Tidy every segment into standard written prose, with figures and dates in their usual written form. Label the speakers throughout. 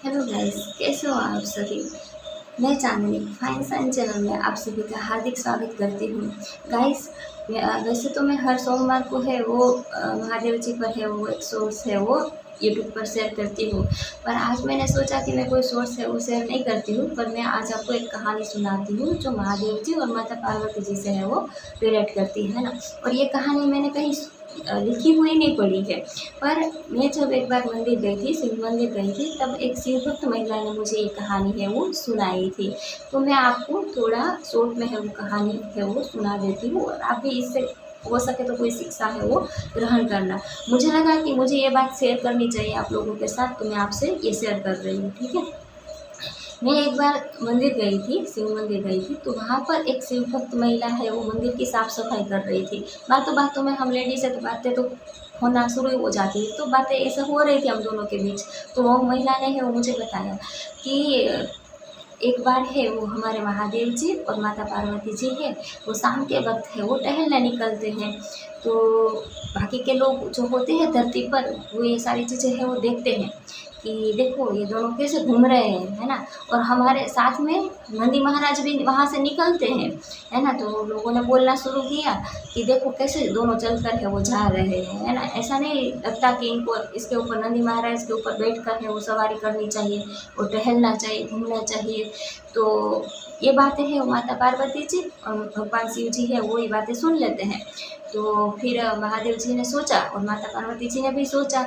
Speaker 1: Hello guys, कैसे हो आप सभी। मैं चांदनी फाइन साइन चैनल में आप सभी का हार्दिक स्वागत करती हूँ। गाइस, वैसे तो मैं हर सोमवार को है वो महादेव जी पर है वो एक सोर्स है वो यूट्यूब पर शेयर करती हूँ। पर आज मैंने सोचा कि मैं कोई सोर्स है वो शेयर नहीं करती हूँ, पर मैं आज आपको एक कहानी सुनाती हूँ जो महादेव जी और माता पार्वती जी से है वो रिलेट करती है ना। और ये कहानी मैंने कहीं लिखी हुई नहीं पड़ी है, पर मैं जब एक बार मंदिर गई थी, शिव मंदिर गई थी, तब एक शिवभक्त महिला ने मुझे ये कहानी है वो सुनाई थी। तो मैं आपको थोड़ा शॉर्ट में है वो कहानी है वो सुना देती हूँ, और आप भी इससे हो सके तो कोई शिक्षा है वो ग्रहण करना। मुझे लगा कि मुझे ये बात शेयर करनी चाहिए आप लोगों के साथ, तो मैं आपसे ये शेयर कर रही हूँ, ठीक है। मैं एक बार मंदिर गई थी, शिव मंदिर गई थी, तो वहाँ पर एक शिव भक्त महिला है वो मंदिर की साफ सफाई कर रही थी। बातों बातों में हम लेडीज है तो बातें तो होना शुरू हो जाती है, तो बातें ऐसे हो रही थी हम दोनों के बीच। तो वो महिला ने है वो मुझे बताया कि एक बार है वो हमारे महादेव जी और माता पार्वती जी है वो शाम के वक्त है वो टहलने निकलते हैं। तो बाकी के लोग जो होते हैं धरती पर वो ये सारी चीज़ें हैं वो देखते हैं कि देखो ये दोनों कैसे घूम रहे हैं, है ना। और हमारे साथ में नंदी महाराज भी वहाँ से निकलते हैं, है ना। तो लोगों ने बोलना शुरू किया कि देखो कैसे दोनों चलकर है वो जा रहे हैं, है ना। ऐसा नहीं लगता कि इनको इसके ऊपर नंदी महाराज के ऊपर बैठ कर है वो सवारी करनी चाहिए और टहलना चाहिए, घूमना चाहिए। तो ये बातें हैं माता पार्वती जी और भगवान शिव जी है वो ये बातें सुन लेते हैं। तो फिर महादेव जी ने सोचा और माता पार्वती जी ने भी सोचा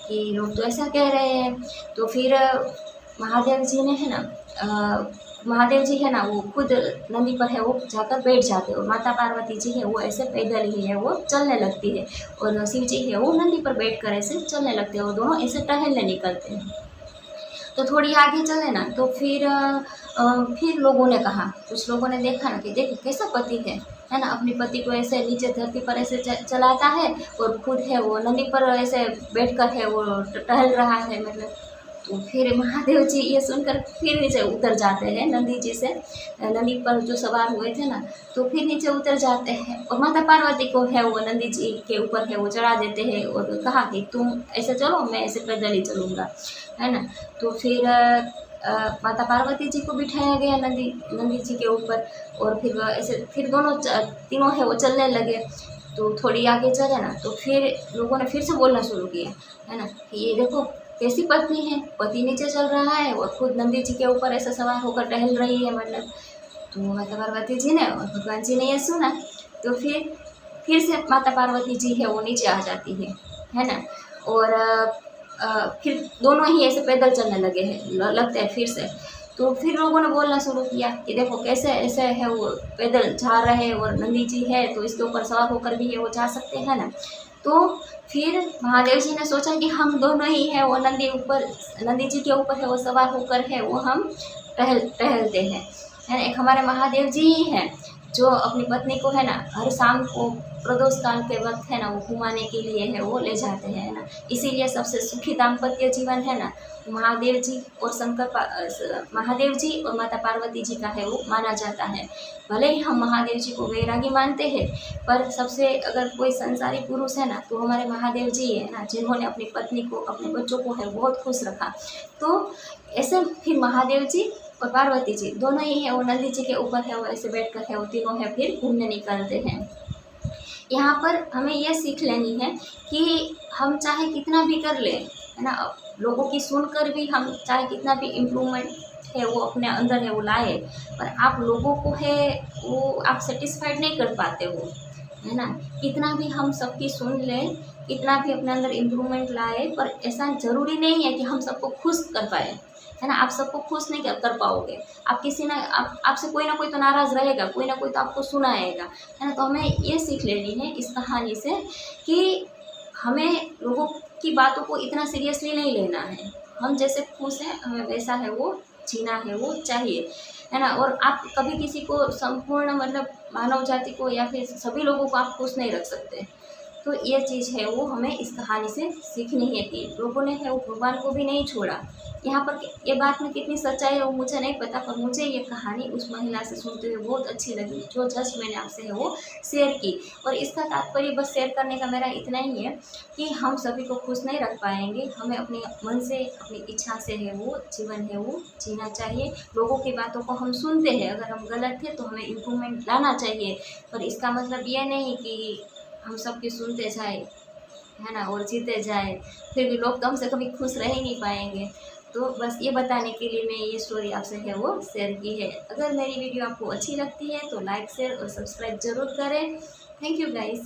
Speaker 1: कि लोग तो ऐसा कह रहे हैं। तो फिर महादेव जी ने है ना महादेव जी है ना वो खुद नंदी पर है वो जाकर बैठ जाते हैं, और माता पार्वती जी है वो ऐसे पैदल ही है वो चलने लगती है, और शिव जी है वो नंदी पर बैठ कर ऐसे चलने लगते हैं, और दोनों ऐसे टहलने निकलते हैं। तो थोड़ी आगे चले ना तो फिर लोगों ने कहा, कुछ लोगों ने देखा ना कि देखो कैसा पति है ना, अपने पति को ऐसे नीचे धरती पर ऐसे चलाता है और खुद है वो नंदी पर ऐसे बैठकर है वो टहल रहा है, मतलब। तो फिर महादेव जी ये सुनकर फिर नीचे उतर जाते हैं नंदी जी से, नंदी पर जो सवार हुए थे ना, तो फिर नीचे उतर जाते हैं और माता पार्वती को है वो नंदी जी के ऊपर है वो चढ़ा देते हैं और कहा कि तुम ऐसे चलो, मैं ऐसे पैदल ही चलूँगा, है ना। तो फिर माता पार्वती जी को बिठाया गया नंदी नंदी जी के ऊपर, और फिर ऐसे फिर दोनों तीनों है वो चलने लगे। तो थोड़ी आगे चले ना तो फिर लोगों ने फिर से बोलना शुरू किया, है ना, कि ये देखो कैसी पत्नी है, पति नीचे चल रहा है और खुद नंदी जी के ऊपर ऐसा सवार होकर टहल रही है, मतलब। तो माता पार्वती जी ने और भगवान जी ने ये सुना, तो फिर से माता पार्वती जी है वो नीचे आ जाती है ना। और फिर दोनों ही ऐसे पैदल चलने लगे हैं लगता है फिर से। तो फिर लोगों ने बोलना शुरू किया कि देखो कैसे ऐसे है वो पैदल जा रहे हैं और नंदी जी है तो इसके ऊपर सवार होकर भी है वो जा सकते हैं ना। तो फिर महादेव जी ने सोचा कि हम दोनों ही है वो नंदी जी के ऊपर है वो सवार होकर है वो हम टहलते हैं, है ना। एक हमारे महादेव जी ही हैं जो अपनी पत्नी को है ना हर शाम को प्रदोष काल के वक्त है ना वो घुमाने के लिए है वो ले जाते हैं, है ना। इसीलिए सबसे सुखी दाम्पत्य जीवन है ना महादेव जी और महादेव जी और माता पार्वती जी का है वो माना जाता है। भले ही हम महादेव जी को वैरागी मानते हैं, पर सबसे अगर कोई संसारी पुरुष है ना तो हमारे महादेव जी है ना, जिन्होंने अपनी पत्नी को अपने बच्चों को है बहुत खुश रखा। तो ऐसे फिर महादेव जी और पार्वती जी दोनों ही है वो नंदी जी के ऊपर है वो ऐसे बैठ कर है वो तीनों है फिर घूमने निकलते हैं। यहाँ पर हमें यह सीख लेनी है कि हम चाहे कितना भी कर ले, है ना, लोगों की सुनकर भी हम चाहे कितना भी इम्प्रूवमेंट है वो अपने अंदर है वो लाए, पर आप लोगों को है वो आप सेटिस्फाइड नहीं कर पाते हो, है ना। कितना भी हम सबकी सुन लें, कितना भी अपने अंदर इम्प्रूवमेंट लाए, पर ऐसा ज़रूरी नहीं है कि हम सबको खुश कर पाए, है ना। आप सबको खुश नहीं कर पाओगे। आप किसी ना आपसे कोई ना कोई तो नाराज़ रहेगा, कोई ना कोई तो आपको सुनाएगा, है ना। तो हमें ये सीख लेनी है इस कहानी से कि हमें लोगों की बातों को इतना सीरियसली नहीं लेना है। हम जैसे खुश हैं हमें वैसा है वो जीना है वो चाहिए, है ना। और आप कभी किसी को संपूर्ण मतलब मानव जाति को या फिर सभी लोगों को आप खुश नहीं रख सकते। तो ये चीज़ है वो हमें इस कहानी से सीखनी है कि लोगों ने है वो भगवान को भी नहीं छोड़ा। यहाँ पर ये बात में कितनी सच्चाई है वो मुझे नहीं पता, पर मुझे ये कहानी उस महिला से सुनते हुए बहुत अच्छी लगी जो जस्ट मैंने आपसे है वो शेयर की। और इसका तात्पर्य बस शेयर करने का मेरा इतना ही है कि हम सभी को खुश नहीं रख पाएंगे, हमें अपने मन से अपनी इच्छा से है वो जीवन है वो जीना चाहिए। लोगों की बातों को हम सुनते हैं, अगर हम गलत थे तो हमें इम्प्रूवमेंट लाना चाहिए, पर इसका मतलब ये नहीं कि हम सबकी सुनते जाए, है ना, और जीते जाए, फिर भी लोग तो हमसे कभी खुश रह ही नहीं पाएंगे। तो बस ये बताने के लिए मैं ये स्टोरी आपसे है वो शेयर की है। अगर मेरी वीडियो आपको अच्छी लगती है तो लाइक शेयर और सब्सक्राइब ज़रूर करें। Thank you guys.